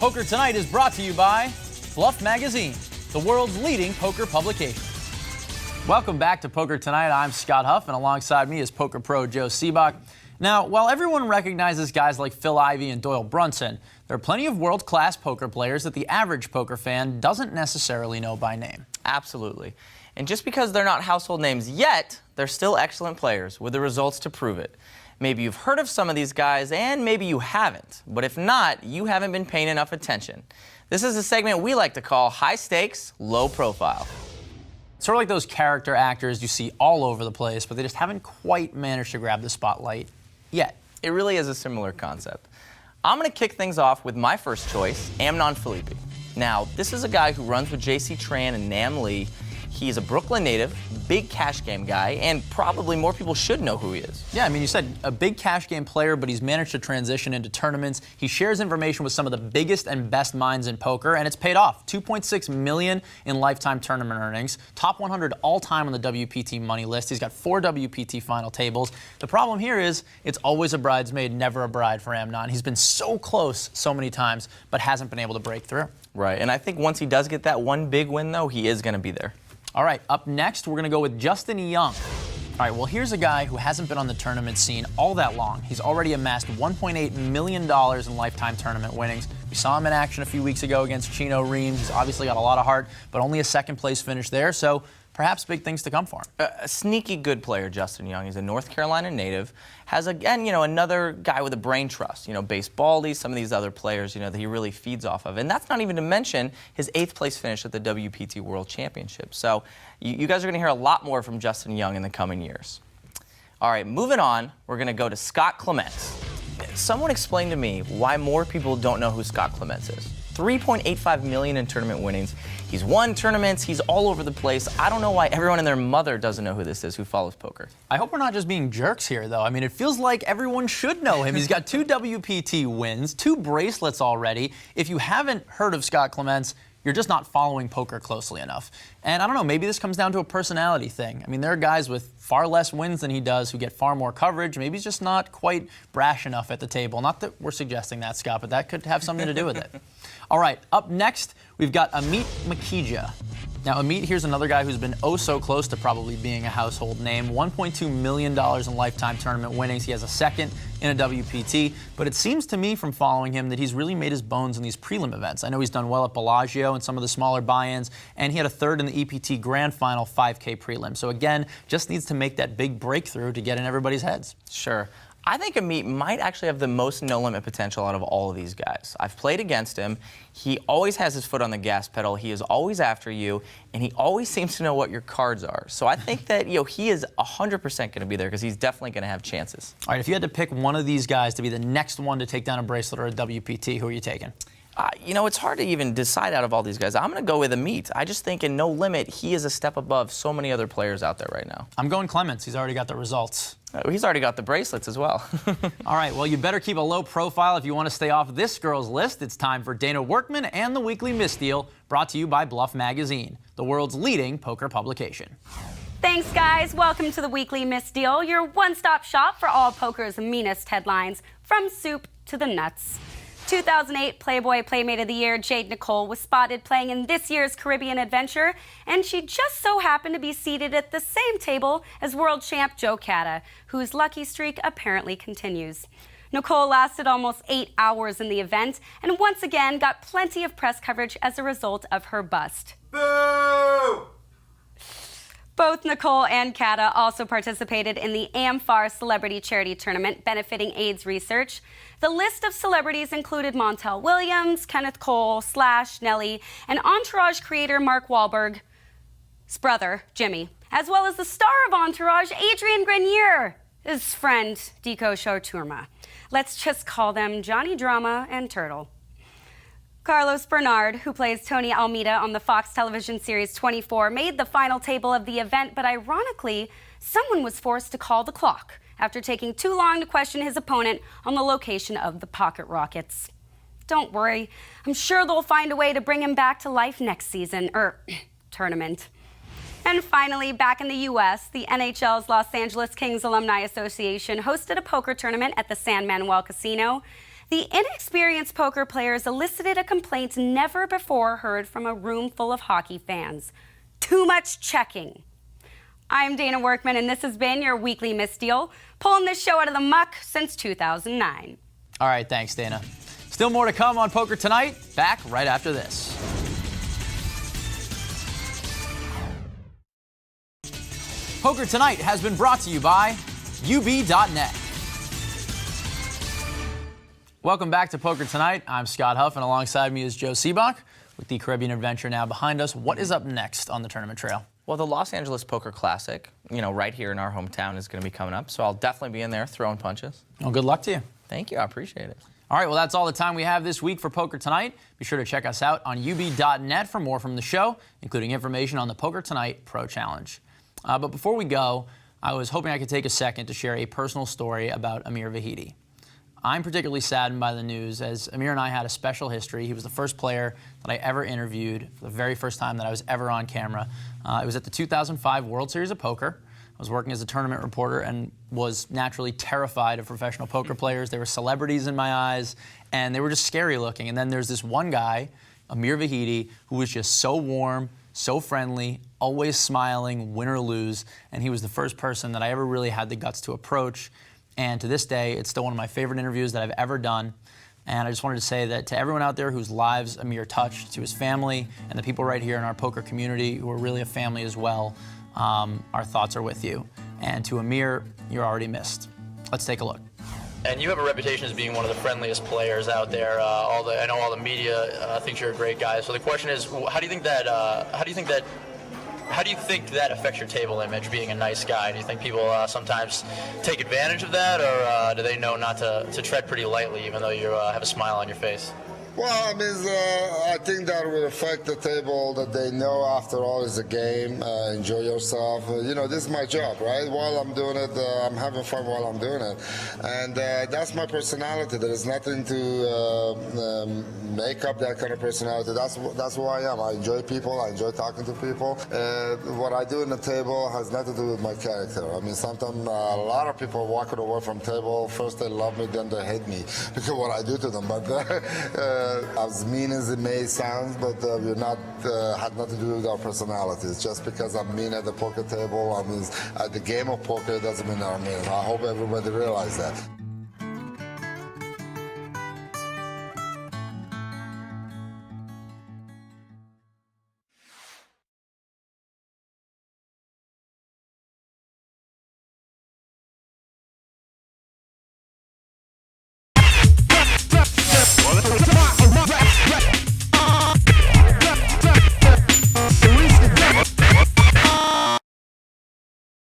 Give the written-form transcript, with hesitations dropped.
Poker2Nite is brought to you by Bluff Magazine, the world's leading poker publication. Welcome back to Poker2Nite. I'm Scott Huff, and alongside me is poker pro Joe Sebok. Now, while everyone recognizes guys like Phil Ivey and Doyle Brunson, there are plenty of world-class poker players that the average poker fan doesn't necessarily know by name. Absolutely. And just because they're not household names yet, they're still excellent players with the results to prove it. Maybe you've heard of some of these guys, and maybe you haven't. But if not, you haven't been paying enough attention. This is a segment we like to call High Stakes, Low Profile. Sort of like those character actors you see all over the place, but they just haven't quite managed to grab the spotlight yet. It really is a similar concept. I'm going to kick things off with my first choice, Amnon Philippi. Now, this is a guy who runs with JC Tran and Nam Lee. He's a Brooklyn native, big cash game guy, and probably more people should know who he is. Yeah, I mean, you said a big cash game player, but he's managed to transition into tournaments. He shares information with some of the biggest and best minds in poker, and it's paid off. $2.6 million in lifetime tournament earnings, top 100 all-time on the WPT money list. He's got 4 WPT final tables. The problem here is it's always a bridesmaid, never a bride for Amnon. He's been so close so many times, but hasn't been able to break through. Right, and I think once he does get that one big win, though, he is going to be there. All right, up next, we're going to go with Justin Young. All right, well, here's a guy who hasn't been on the tournament scene all that long. He's already amassed $1.8 million in lifetime tournament winnings. We saw him in action a few weeks ago against Chino Reams. He's obviously got a lot of heart, but only a second-place finish there, so perhaps big things to come for him. A sneaky good player, Justin Young. He's a North Carolina native. Has, again, another guy with a brain trust. Basebaldy, some of these other players, that he really feeds off of. And that's not even to mention his 8th place finish at the WPT World Championship. So you guys are going to hear a lot more from Justin Young in the coming years. All right, moving on, we're going to go to Scott Clements. Someone explain to me why more people don't know who Scott Clements is. $3.85 million in tournament winnings. He's won tournaments. He's all over the place. I don't know why everyone and their mother doesn't know who this is who follows poker. I hope we're not just being jerks here, though. I mean, it feels like everyone should know him. He's got 2 WPT wins, 2 bracelets already. If you haven't heard of Scott Clements, you're just not following poker closely enough. And I don't know, maybe this comes down to a personality thing. I mean, there are guys with far less wins than he does who get far more coverage. Maybe he's just not quite brash enough at the table. Not that we're suggesting that, Scott, but that could have something to do with it. All right, up next, we've got Amit Makija. Now, Amit, here's another guy who's been oh so close to probably being a household name. $1.2 million in lifetime tournament winnings. He has a 2nd in a WPT. But it seems to me from following him that he's really made his bones in these prelim events. I know he's done well at Bellagio and some of the smaller buy-ins, and he had a 3rd in the EPT Grand Final 5K prelim. So again, just needs to make that big breakthrough to get in everybody's heads. Sure. I think Amit might actually have the most no-limit potential out of all of these guys. I've played against him. He always has his foot on the gas pedal. He is always after you, and he always seems to know what your cards are. So I think that he is 100% going to be there because he's definitely going to have chances. All right, if you had to pick one of these guys to be the next one to take down a bracelet or a WPT, who are you taking? It's hard to even decide out of all these guys. I'm going to go with Amit. I just think in no limit, he is a step above so many other players out there right now. I'm going Clements. He's already got the results. He's already got the bracelets as well. All right, well, you better keep a low profile if you want to stay off this girl's list. It's time for Dana Workman and the Weekly Misdeal, brought to you by Bluff Magazine, the world's leading poker publication. Thanks, guys. Welcome to the Weekly Misdeal, your one-stop shop for all poker's meanest headlines, from soup to the nuts. 2008 Playboy Playmate of the Year Jade Nicole was spotted playing in this year's Caribbean Adventure, and she just so happened to be seated at the same table as world champ Joe Cata, whose lucky streak apparently continues. Nicole lasted almost 8 hours in the event, and once again got plenty of press coverage as a result of her bust. Boo! Both Nicole and Cata also participated in the AmFAR Celebrity Charity Tournament benefiting AIDS research. The list of celebrities included Montel Williams, Kenneth Cole, Slash, Nelly, and Entourage creator Mark Wahlberg's brother, Jimmy, as well as the star of Entourage, Adrian Grenier, his friend, Dico Shoturma. Let's just call them Johnny Drama and Turtle. Carlos Bernard, who plays Tony Almeida on the Fox television series 24, made the final table of the event, but ironically, someone was forced to call the clock after taking too long to question his opponent on the location of the Pocket Rockets. Don't worry, I'm sure they'll find a way to bring him back to life next season, tournament. And finally, back in the U.S., the NHL's Los Angeles Kings Alumni Association hosted a poker tournament at the San Manuel Casino. The inexperienced poker players elicited a complaint never before heard from a room full of hockey fans. Too much checking. I'm Dana Workman, and this has been your weekly Misdeal, pulling this show out of the muck since 2009. All right, thanks, Dana. Still more to come on Poker Tonight. Back right after this. Poker Tonight has been brought to you by UB.net. Welcome back to Poker Tonight. I'm Scott Huff, and alongside me is Joe Sebok. With the Caribbean Adventure now behind us, what is up next on the tournament trail? Well, the Los Angeles Poker Classic, right here in our hometown, is going to be coming up. So I'll definitely be in there throwing punches. Well, good luck to you. Thank you. I appreciate it. All right, well, that's all the time we have this week for Poker Tonight. Be sure to check us out on UB.net for more from the show, including information on the Poker Tonight Pro Challenge. But before we go, I was hoping I could take a second to share a personal story about Amir Vahidi. I'm particularly saddened by the news, as Amir and I had a special history. He was the first player that I ever interviewed for the very first time that I was ever on camera. It was at the 2005 World Series of Poker. I was working as a tournament reporter and was naturally terrified of professional poker players. They were celebrities in my eyes, and they were just scary looking. And then there's this one guy, Amir Vahidi, who was just so warm, so friendly, always smiling, win or lose. And he was the first person that I ever really had the guts to approach. And to this day, it's still one of my favorite interviews that I've ever done. And I just wanted to say that to everyone out there whose lives Amir touched, to his family, and the people right here in our poker community who are really a family as well, our thoughts are with you. And to Amir, you're already missed. Let's take a look. And you have a reputation as being one of the friendliest players out there. I know all the media thinks you're a great guy. So the question is, how do you think that affects your table image, being a nice guy? Do you think people sometimes take advantage of that, or do they know not to tread pretty lightly, even though you have a smile on your face? Well, I mean, I think that will affect the table, that they know after all it's a game, enjoy yourself. This is my job, right? While I'm doing it, I'm having fun while I'm doing it. And that's my personality. There is nothing to make up that kind of personality. That's who I am. I enjoy people. I enjoy talking to people. What I do in the table has nothing to do with my character. I mean, sometimes a lot of people walking away from table, first they love me, then they hate me because of what I do to them. But as mean as it may sound, but we're not had nothing to do with our personalities. Just because I'm mean at the poker table, at the game of poker, doesn't mean I'm mean. I hope everybody realizes that.